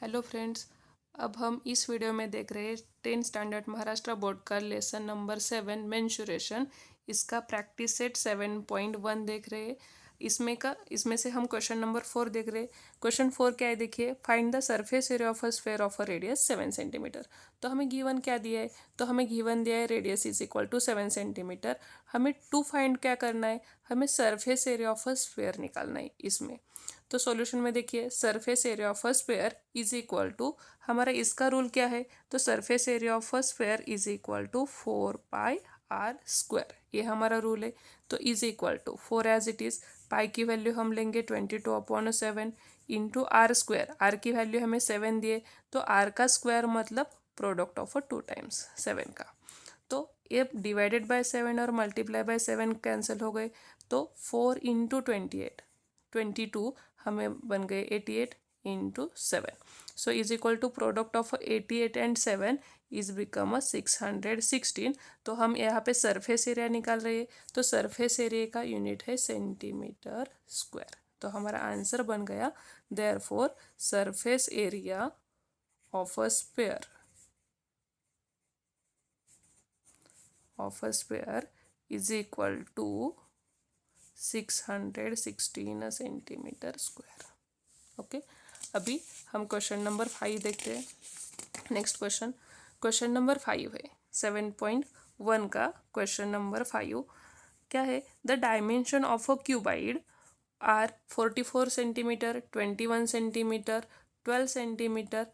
Hello friends. अब हम इस वीडियो में देख रहे हैं 10 स्टैंडर्ड महाराष्ट्र बोर्ड का लेसन नंबर 7 मेंसुरेशन। इसका प्रैक्टिस सेट 7.1 देख रहे हैं। इसमें से हम क्वेश्चन नंबर 4 देख रहे हैं। क्वेश्चन 4 क्या है देखिए, find the surface area of a sphere of a radius 7 centimetre. तो हमें गिवन क्या दिया है, तो हमें गिवन दिया है radius is equal to 7 centimetre. हमें टू फाइंड क्या करना है, हमें surface area of a sphere निकालना है इसमें। तो सॉल्यूशन में देखिए, surface area of a sphere is equal to, हमारा इसका रूल क्या है, तो surface area of a sphere is equal to 4πr²। ये हमारा रूल है। तो is equal to 4 as it is, pi की वैल्यू हम लेंगे 22/7 इंटू r²। आर की वैल्यू हमें 7 दिए, तो आर का स्क्वायर मतलब प्रोडक्ट ऑफ 2 टाइम्स 7 का। तो ये डिवाइडेड बाय 7 और मल्टीप्लाई बाय 7 कैंसिल हो गए, तो 4 इंटू 22 हमें बन गए 88 into 7। So is equal to product of 88 and 7 is become 616। तो हम यहाँ पे सरफेस एरिया निकाल रहे हैं, तो सरफेस एरिया का यूनिट है सेंटीमीटर स्क्वायर। तो हमारा आंसर बन गया, therefore surface area of a sphere is equal to 616 centimetre square. Okay, अभी हम क्वेश्चन नंबर 5 देखते हैं। नेक्स्ट क्वेश्चन नंबर 5 है 7.1 का। क्वेश्चन नंबर 5 क्या है, the dimension of a cuboid are 44 centimetre, 21 centimetre, 12 centimetre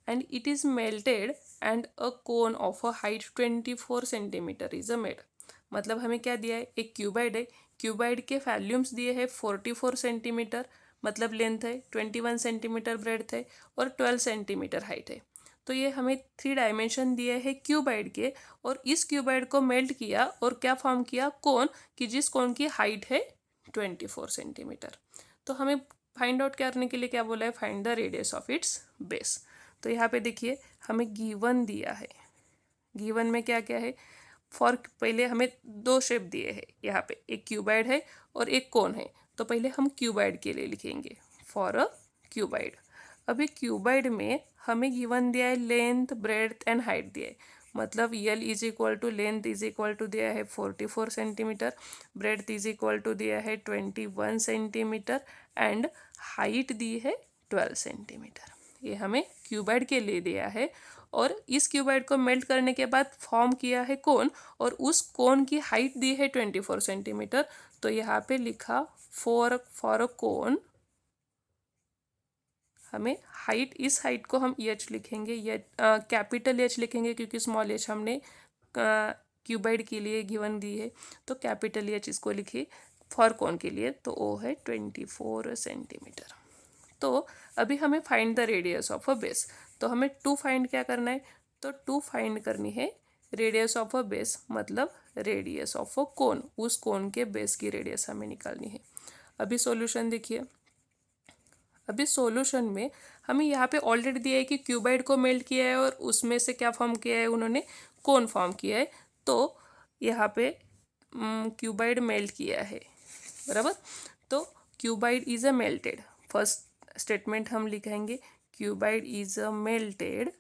and it is melted and a cone of a height 24 centimetre is a made. मतलब हमें क्या दिया है, एक क्यूबाइड है, क्यूबाइड के वैल्यूम्स दिए हैं 44 सेंटीमीटर मतलब लेंथ है, 21 सेंटीमीटर ब्रेड्थ है और 12 सेंटीमीटर हाइट है। तो ये हमें 3 डायमेंशन दिए हैं क्यूबाइड के, और इस क्यूबाइड को मेल्ट किया और क्या फॉर्म किया, कोन, कि जिस कोन की हाइट है 24 सेंटीमीटर। तो हमें फाइंड आउट करने के लिए क्या बोला है, find the radius of its base. तो यहाँ पे देखिए हमें गिवन दिया है, गिवन में क्या क्या है, फॉर पहले हमें दो शेप दिए हैं, यहाँ पे एक क्यूबाइड है और एक कोन है। तो पहले हम क्यूबाइड के लिए लिखेंगे, फॉर अ क्यूबाइड। अभी क्यूबाइड में हमें गिवन दिया है लेंथ, ब्रेड्थ एंड हाइट दिया है। मतलब L is equal to, length is equal to दिया है 44 centimetre, breadth is equal to दिया है 21 सेंटीमीटर एंड हाइट दी है 12 सेंटीमीटर। ये हमें क्यूबाइड के लिए दिया है, और इस क्यूबाइड को मेल्ट करने के बाद फॉर्म किया है कोन, और उस कोन की हाइट दी है 24 सेंटीमीटर। तो यहाँ पे लिखा फॉर अ कोन, हमें हाइट, इस हाइट को हम एच लिखेंगे, ये कैपिटल एच लिखेंगे क्योंकि स्मॉल एच हमने क्यूबाइड के लिए गिवन दी है। तो कैपिटल एच इसको लिखिए फॉर कोन के लिए, तो वो है 24 सेंटीमीटर। तो अभी हमें find the radius of a base. तो हमें टू फाइंड क्या करना है, तो टू फाइंड करनी है रेडियस ऑफ अ बेस, मतलब रेडियस ऑफ अ कोन, उस कोन के बेस की रेडियस हमें निकालनी है। अभी सॉल्यूशन देखिए, अभी सॉल्यूशन में हमें यहाँ पे ऑलरेडी दिया है कि क्यूबाइड को मेल्ट किया है और उसमें से क्या फॉर्म किया है उन्होंने, कोन फॉर्म किया है। तो यहाँ पे क्यूबाइड मेल्ट किया है, बराबर। तो cuboid is a melted, first statement हम लिखेंगे, cuboid is a melted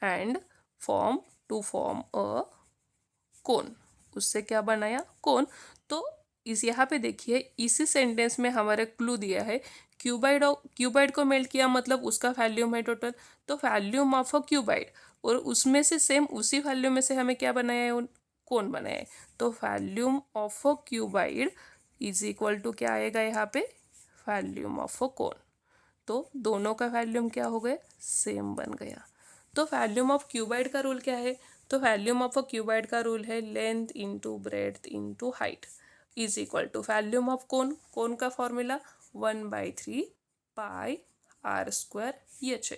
and form a cone, उससे क्या बनाया, कोन। तो इस यहाँ पे देखिए, इसी सेंटेंस में हमारे क्लू दिया है, क्यूबाइड को मेल्ट किया मतलब उसका वैल्यूम है टोटल, तो वैल्यूम ऑफ अ क्यूबाइड, और उसमें से सेम उसी वैल्यूम में से हमें क्या बनाया है, कोन बनाया है। तो volume of a cuboid is equal to क्या आएगा यहाँ पे, वैल्यूम ऑफ अ कोन। तो दोनों का वैल्यूम क्या हो गया, सेम बन गया। तो वैल्यूम ऑफ क्यूबाइड का रूल क्या है, तो वैल्यूम ऑफ अ क्यूबाइड का रूल है length into breadth into height is equal to volume of cone का फॉर्मूला 1/3 पाई r² एच है।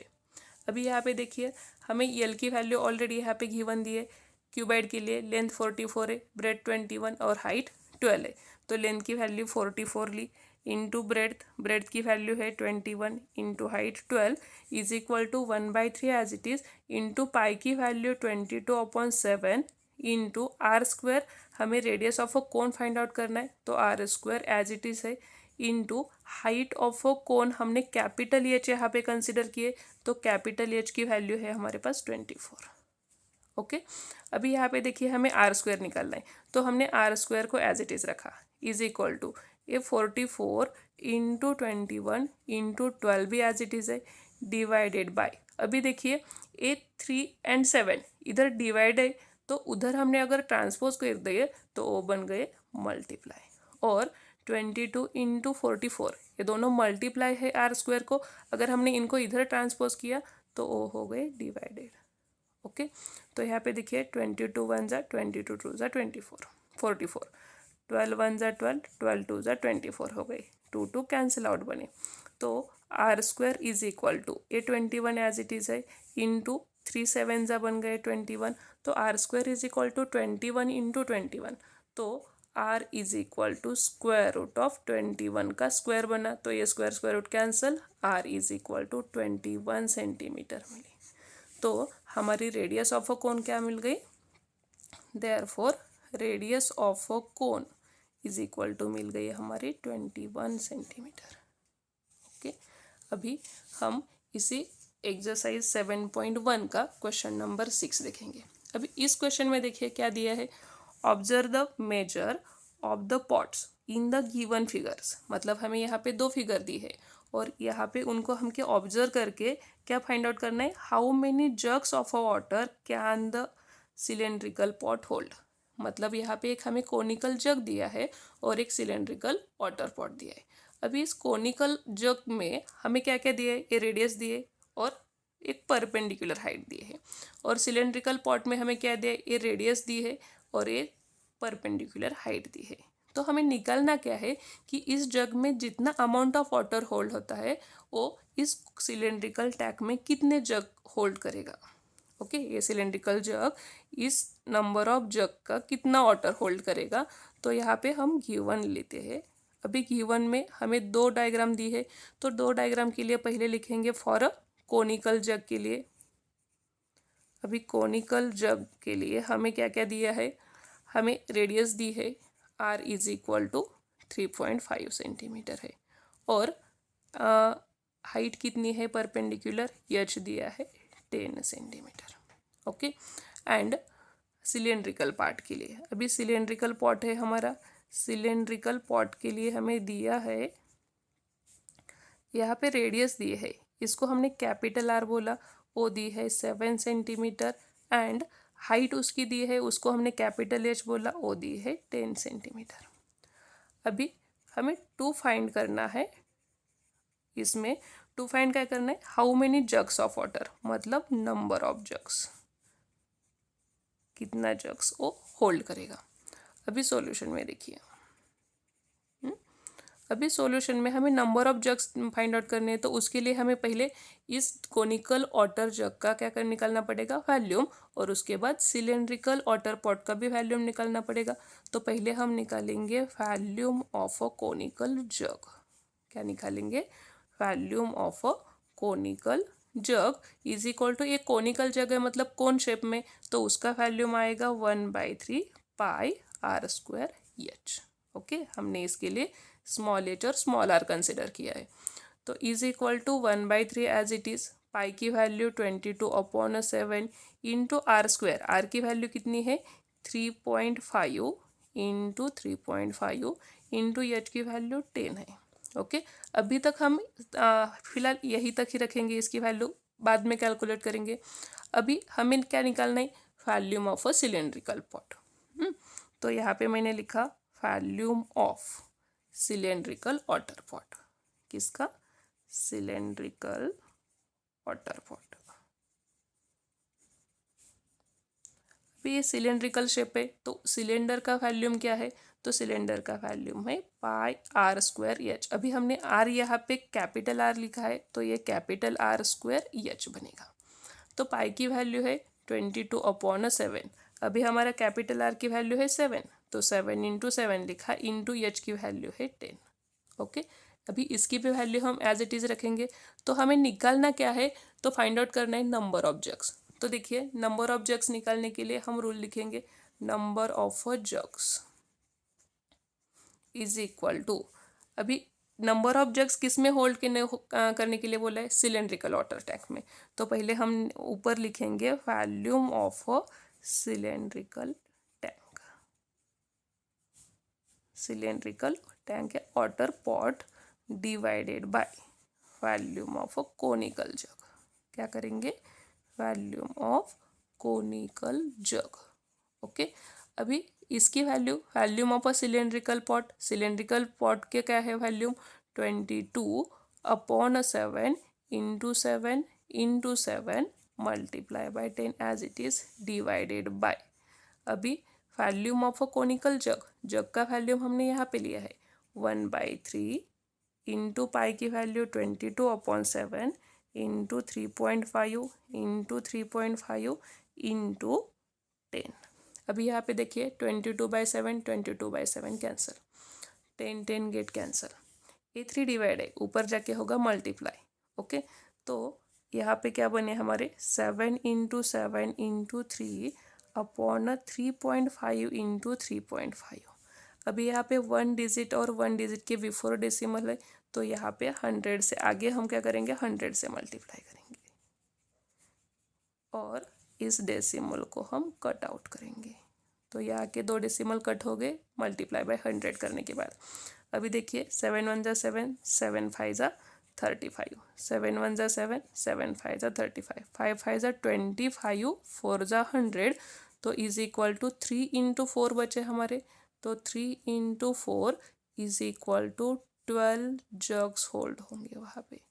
अभी यहाँ पे देखिए, हमें यल की वैल्यू ऑलरेडी यहाँ पे गिवन दी है, क्यूबाइड के लिए लेंथ 44 है, ब्रेड 21 और हाइट 12 है। तो लेंथ की वैल्यू 44 ली, इंटू ब्रेड्थ की वैल्यू है 21 into height 12 is equal to 1/3 as it is, into pi की वैल्यू 22/7 इंटू r²। हमें radius of a cone find out करना है, तो r² एज इट इज़ है, into height of a cone हमने capital H यहाँ पे कंसिडर किए, तो कैपिटल एच की वैल्यू है हमारे पास 24। ओके, अभी यहाँ पे देखिए हमें आर स्क्वायर निकालना है, तो हमने आर स्क्वायर को एज इट इज़ रखा, इज इक्वल टू ये 44 इंटू 21 इंटू 12 भी एज इट इज़ है, डिवाइडेड बाय, अभी देखिए ए 3 एंड 7 इधर डिवाइड है, तो उधर हमने अगर ट्रांसपोज कर दिए तो वो बन गए मल्टीप्लाई, और 22 इंटू 44 ये दोनों मल्टीप्लाई है आर स्क्वायर को, अगर हमने इनको इधर ट्रांसपोज किया तो वो हो गए डिवाइडेड। ओके, तो यहाँ पे देखिए 22 1 ज़ा 22 2 ज़ा 24 44, 12 1 ज़ा 12 12 2 ज़ा 24 हो गई, 2 2 कैंसिल आउट बने, तो r square is equal to ये 21 एज इट इज़ है इंटू 3 7 ज़ा बन गए 21, तो r square is equal to 21 into 21, तो r is equal to square root of 21 का स्क्वायर बना, तो ये square root cancel, r is equal to 21 centimetre मिली, तो हमारी रेडियस ऑफ अ कोन क्या मिल गई, therefore radius of a cone is equal to मिल गई हमारी 21 सेंटीमीटर। ओके, अभी हम इसी एक्सरसाइज 7.1 का क्वेश्चन नंबर 6 देखेंगे। अभी इस क्वेश्चन में देखिए क्या दिया है, observe the measure of the pots in the given figures, मतलब हमें यहाँ पे दो फिगर दी है और यहाँ पे उनको हमके ऑब्जर्व करके क्या फाइंड आउट करना है, how many jugs of a water can the cylindrical pot hold, मतलब यहाँ पे एक हमें कोनिकल जग दिया है और एक सिलेंड्रिकल वाटर पॉट दिया है। अभी इस कोनिकल जग में हमें क्या क्या दिया है, ये रेडियस दिए और एक परपेंडिकुलर हाइट दी है, और सिलेंड्रिकल पॉट में हमें क्या दिया है, ये रेडियस दी है और ये परपेंडिकुलर हाइट दी है। तो हमें निकालना क्या है कि इस जग में जितना अमाउंट ऑफ वाटर होल्ड होता है वो इस सिलेंड्रिकल टैंक में कितने जग होल्ड करेगा। ओके, ये सिलेंड्रिकल जग इस नंबर ऑफ जग का कितना वाटर होल्ड करेगा, तो यहाँ पे हम गिवन लेते हैं। अभी गिवन में हमें दो डायग्राम दी है, तो दो डायग्राम के लिए पहले लिखेंगे फॉर अ कोनिकल जग के लिए। अभी कोनिकल जग के लिए हमें क्या क्या दिया है, हमें रेडियस दी है r is equal to 3.5 centimetre है, और हाइट कितनी है परपेंडिकुलर, h दिया है 10 centimetre. Okay, and cylindrical part के लिए, अभी सिलेंड्रिकल पॉट है हमारा, सिलेंड्रिकल पॉट के लिए हमें दिया है, यहाँ पे रेडियस दिए है, इसको हमने कैपिटल आर बोला, वो दी है 7 सेंटीमीटर, एंड हाइट उसकी दी है, उसको हमने कैपिटल एच बोला, वो दी है 10 सेंटीमीटर। अभी हमें टू फाइंड करना है, इसमें टू फाइंड क्या करना है, how many jugs of water, मतलब नंबर ऑफ जग्स, कितना जग्स वो होल्ड करेगा। अभी सॉल्यूशन में देखिए, अभी सॉल्यूशन में हमें number of jugs find out करने हैं, तो उसके लिए हमें पहले इस कोनिकल वाटर जग का क्या कर निकालना पड़ेगा, वैल्यूम, और उसके बाद सिलेंड्रिकल वाटर पॉट का भी वैल्यूम निकालना पड़ेगा। तो पहले हम निकालेंगे volume of a conical jug, क्या निकालेंगे, volume of a conical jug is equal to, ये कोनिकल जग है मतलब कोन शेप में, तो उसका वैल्यूम आएगा 1/3 pi are square h. Okay, हमने इसके लिए स्मॉल एच और स्मॉल आर कंसिडर किया है, तो is equal to 1/3 as it is, pi की value 22/7 into r square, r की वैल्यू कितनी है 3.5 इंटू 3.5 इंटू एच की वैल्यू 10 है। ओके, अभी तक हम फिलहाल यही तक ही रखेंगे, इसकी वैल्यू बाद में कैलकुलेट करेंगे। अभी हमें क्या निकालना है, volume of a cylindrical pot. तो यहाँ पे मैंने लिखा volume of cylindrical water pot, किसका, सिलेंड्रिकल वाटर पॉट। अभी ये सिलेंड्रिकल शेप है, तो सिलेंडर का वैल्यूम क्या है, तो सिलेंडर का वैल्यूम है पाई आर स्क्वायर एच। अभी हमने आर यहाँ पे कैपिटल आर लिखा है, तो ये कैपिटल आर स्क्वायर एच बनेगा। तो पाई की वैल्यू है 22/7, अभी हमारा कैपिटल आर की वैल्यू है 7, तो 7 इंटू 7 लिखा, इंटू एच की वैल्यू है 10। ओके, अभी इसकी भी वैल्यू हम एज इट इज़ रखेंगे। तो हमें निकालना क्या है, तो फाइंड आउट करना है नंबर ऑफ जग्स। तो देखिए नंबर ऑफ जग्स निकालने के लिए हम रूल लिखेंगे, number of jugs is equal to, अभी नंबर ऑफ जग्स किस में होल्ड करने के लिए बोला है? सिलेंड्रिकल वाटर टैंक में। तो पहले हम ऊपर लिखेंगे volume of a cylindrical tank. Cylindrical tank है water pot divided by volume of a conical jug. क्या करेंगे? Volume of conical jug. Okay, अभी इसकी volume of a cylindrical pot के क्या है volume? 22/7 into 7 multiply by 10 as it is divided by. अभी volume of a conical jug का volume हमने यहाँ पे लिया है 1/3 इंटू पाई की वैल्यू 22/7 इंटू 3.5 इंटू 3.5 इंटू 10। अभी यहाँ पे देखिए 22/7 कैंसिल, 10 गेट कैंसिल, ये 3 डिवाइड है, ऊपर जाके होगा मल्टीप्लाई। ओके, तो यहाँ पे क्या बने हमारे 7 इंटू 7 इंटू 3/3.5 इंटू 3.5। अभी यहाँ पे 1 डिजिट और 1 डिजिट के बिफोर डेसिमल है, तो यहाँ पे 100 से आगे हम क्या करेंगे? 100 से मल्टीप्लाई करेंगे और इस डेसिमल को हम कट आउट करेंगे। तो यहाँ के 2 डेसिमल कट हो गए मल्टीप्लाई बाय 100 करने के बाद। अभी देखिए 7 1 = 7, 7 5 = 35, 7 1 = 7, 7 5 = 35, 5 5 = 25, 4 = 100, तो इज इक्वल टू 3 इंटू 4 बचे हमारे, तो 3 into 4 is equal to 12 jugs hold होंगे वहाँ पे।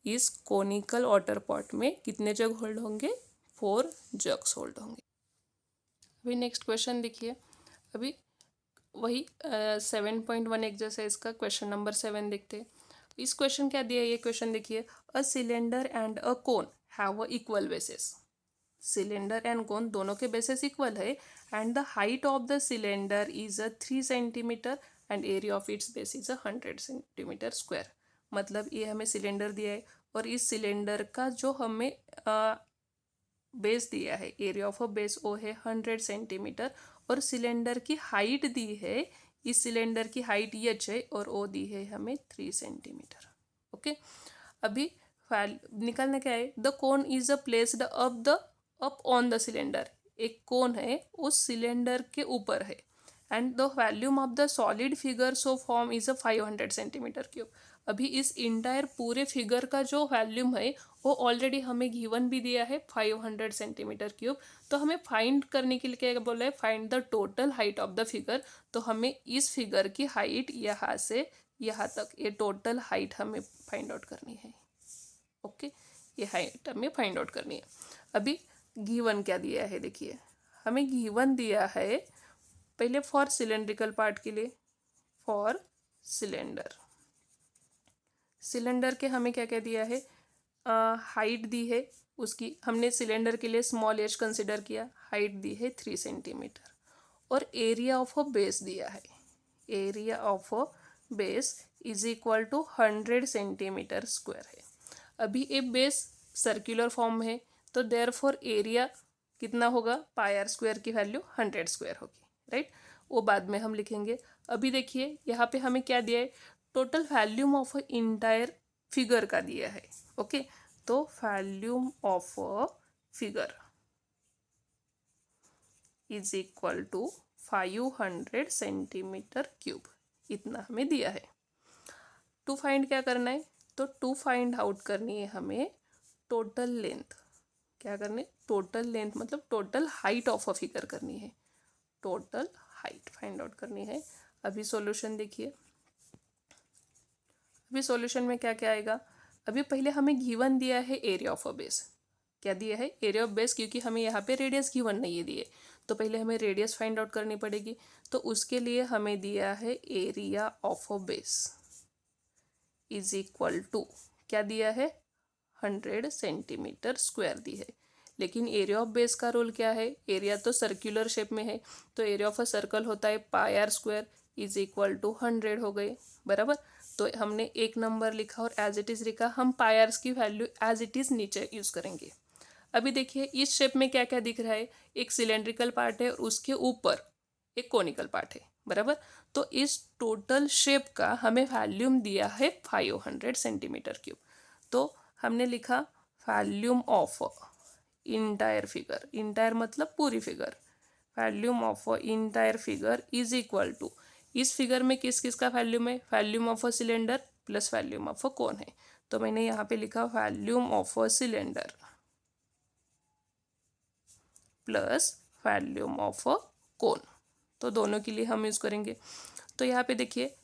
इस कोनिकल वाटर पॉट में कितने जग होल्ड होंगे? 4 जग्स होल्ड होंगे। अभी नेक्स्ट क्वेश्चन देखिए, अभी वही 7.1 एक्सरसाइज का क्वेश्चन नंबर 7 देखते हैं। इस क्वेश्चन क्या दिया है? ये क्वेश्चन देखिए, a cylinder and a cone have a equal basis. Cylinder and कोन दोनों के बेसिस इक्वल है and the height of the cylinder is 3 centimetre and area of its base is 100 centimetre square. मतलब ये हमें सिलेंडर दिया है और इस सिलेंडर का जो हमें बेस दिया है, एरिया ऑफ अ बेस वो है 100 सेंटीमीटर और सिलेंडर की हाइट दी है, इस सिलेंडर की हाइट h है और वो दी है हमें 3 सेंटीमीटर। ओके, अभी निकलना क्या है? The cone is placed up on the cylinder. एक कोन है उस सिलेंडर के ऊपर है and the volume of the solid figure so form is 500 centimetre cube. अभी इस इंटायर पूरे फिगर का जो वॉल्यूम है वो ऑलरेडी हमें गिवन भी दिया है 500 सेंटीमीटर क्यूब। तो हमें फाइंड करने के लिए क्या बोला है? Find the total height of the figure. तो हमें इस फिगर की हाइट यहाँ से यहाँ तक, ये टोटल हाइट हमें फाइंड आउट करनी है। ओके, ये हाइट हमें फाइंड आउट करनी है। अभी गिवन क्या दिया है देखिए, हमें गिवन दिया है पहले फॉर सिलेंड्रिकल पार्ट के लिए, फॉर सिलेंडर के हमें क्या क्या दिया है? हाइट दी है उसकी, हमने सिलेंडर के लिए स्मॉल एच कंसिडर किया, हाइट दी है 3 सेंटीमीटर और एरिया ऑफ अ बेस दिया है, area of a base is equal to 100 centimetre square है। अभी ये बेस सर्कुलर फॉर्म में है तो देयरफॉर एरिया कितना होगा? पाई r स्क्वायर की वैल्यू 100 स्क्वायर होगी, राइट? वो बाद में हम लिखेंगे। अभी देखिए यहाँ पे हमें क्या दिया है? Total volume of a entire figure का दिया है। ओके, तो volume of a figure is equal to 500 centimetre cube, इतना हमें दिया है। टू फाइंड क्या करना है? तो टू फाइंड आउट करनी है हमें टोटल लेंथ। क्या करनी? टोटल लेंथ मतलब total height of a figure करनी है, टोटल हाइट फाइंड आउट करनी है। अभी सॉल्यूशन देखिए, अभी सॉल्यूशन में क्या क्या आएगा? अभी पहले हमें गिवन दिया है एरिया ऑफ अ बेस। क्या दिया है? एरिया ऑफ बेस, क्योंकि हमें यहाँ पे रेडियस गिवन नहीं है दिए, तो पहले हमें रेडियस फाइंड आउट करनी पड़ेगी। तो उसके लिए हमें दिया है area of a base is equal to, क्या दिया है? 100 सेंटीमीटर स्क्वायर दी है। लेकिन एरिया ऑफ बेस का रोल क्या है? एरिया तो सर्कुलर शेप में है, तो एरिया ऑफ अ सर्कल होता है pi r square is equal to 100 हो गए, बराबर। तो हमने एक नंबर लिखा और एज इट इज़ लिखा, हम पाई r की वैल्यू एज इट इज़ नीचे यूज़ करेंगे। अभी देखिए इस शेप में क्या क्या दिख रहा है? एक सिलेंड्रिकल पार्ट है और उसके ऊपर एक कोनिकल पार्ट है। बराबर। तो इस टोटल शेप का हमें वॉल्यूम दिया है 500 सेंटीमीटर क्यूब। तो हमने लिखा volume of entire figure, entire मतलब पूरी figure, volume of entire figure is equal to, इस फिगर में किस किस का वॉल्यूम है, volume of a cylinder plus volume of a cone है। तो मैंने यहाँ पे लिखा volume of a cylinder plus volume of a cone, तो दोनों के लिए हम यूज़ करेंगे। तो यहाँ पे देखिए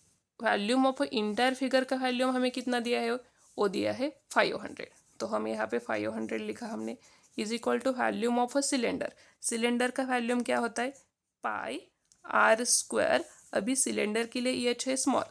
वॉल्यूम ऑफ इंटायर फिगर का वॉल्यूम हमें कितना दिया है, वो दिया है 500। तो हम यहाँ पे 500 लिखा हमने, is equal to volume of a cylinder, cylinder का वॉल्यूम क्या होता है पाई आर स्क्वायर, अभी सिलेंडर के लिए एच है स्मॉल,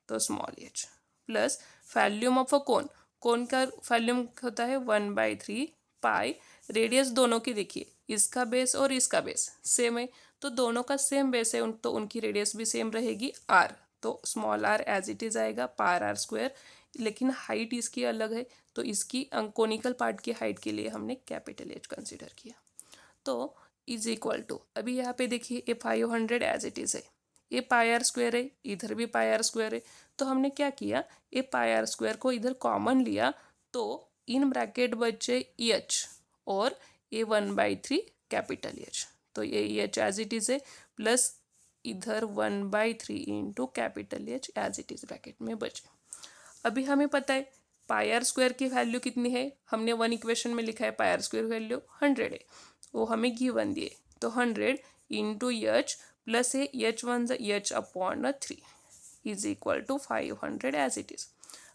तो small h, plus volume of a cone, cone का वॉल्यूम होता है 1/3 पाई, रेडियस दोनों की देखिए, इसका बेस और इसका बेस सेम है, तो दोनों का सेम बेस है तो उनकी रेडियस भी सेम रहेगी आर, तो small R as it is आएगा पार आर स्क्वायर, लेकिन हाइट इसकी अलग है, तो इसकी कोनिकल पार्ट की हाइट के लिए हमने कैपिटल एच कंसिडर किया। तो इज इक्वल टू, अभी यहाँ पे देखिए ये 500 एज इट इज़ है, ये पाई आर स्क्वायर है, इधर भी पाई आर स्क्वायर है, तो हमने क्या किया, ये पाई आर स्क्वायर को इधर कॉमन लिया, तो इन ब्रैकेट बचे एच और ये 1/3 कैपिटल एच, तो ये एच एज इट इज़ है, प्लस इधर 1/3 into capital H as it is bracket में बचे। अभी हमें पता है पाई आर स्क्वायर की वैल्यू कितनी है, हमने वन इक्वेशन में लिखा है पाई आर स्क्वायर वैल्यू 100 है, वो हमें गिवन दिए, तो 100 इंटू एच प्लस है एच1 h upon 3 is equal to 500 as it is.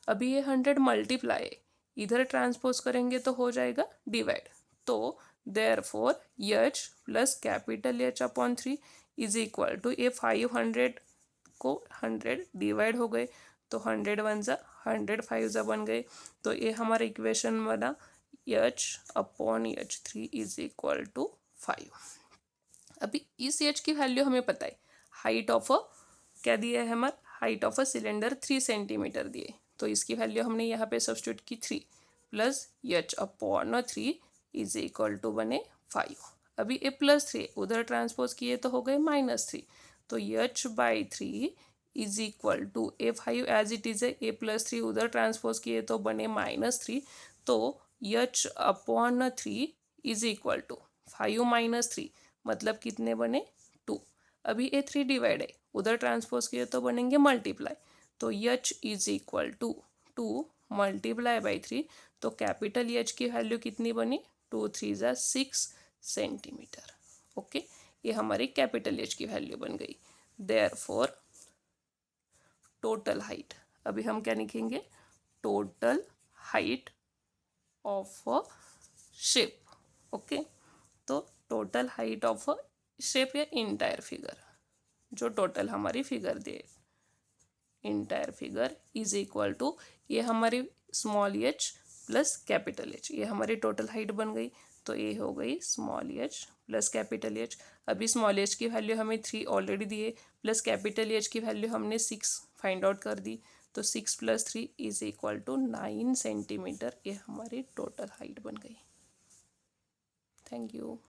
अभी ये 100 मल्टीप्लाई है, इधर ट्रांसपोज करेंगे तो हो जाएगा डिवाइड, तो therefore H plus capital H upon 3 is equal to, ये 500 को 100 डिवाइड हो गए, तो 100 1 ज़ा 100 5 ज़ा बन गए, तो ये हमारा इक्वेशन बना एच अपॉन एच3 इज इक्वल टू 5। अभी इस एच की वैल्यू हमें पता है, हाइट ऑफ अ क्या दिया है हमारा, height of a cylinder 3 centimetre दिए, तो इसकी वैल्यू हमने यहाँ पे सब्स्टिट्यूट की 3 plus H upon 3 is equal to बने 5। अभी ए +3 उधर ट्रांसपोज किए तो हो गए -3, तो h/3 is equal to A5 as it is है, A+3 उधर ट्रांसपोज किए तो बने -3, तो h upon 3 is equal to 5 - 3 मतलब कितने बने 2। अभी ये 3 डिवाइड है, उधर ट्रांसपोज किए तो बनेंगे मल्टीप्लाई, तो h is equal to 2 multiply by 3, तो कैपिटल एच की वैल्यू कितनी बनी 2 3 ज़ा 6 सेंटीमीटर। ओके, ये हमारी कैपिटल एच की वैल्यू बन गई। देयरफॉर टोटल हाइट, अभी हम क्या लिखेंगे, total height of a shape. Okay, तो total height of a shape या इंटायर फिगर, जो टोटल हमारी फिगर दे, entire figure is equal to, ये हमारी small h plus capital H, ये हमारी टोटल हाइट बन गई, तो ये हो गई small h plus capital H. अभी स्मॉल एच की वैल्यू हमें 3 ऑलरेडी दिए, प्लस कैपिटल एच की वैल्यू हमने 6 फाइंड आउट कर दी, तो 6 + 3 इज इक्वल टू 9 सेंटीमीटर, ये हमारी टोटल हाइट बन गई। Thank you.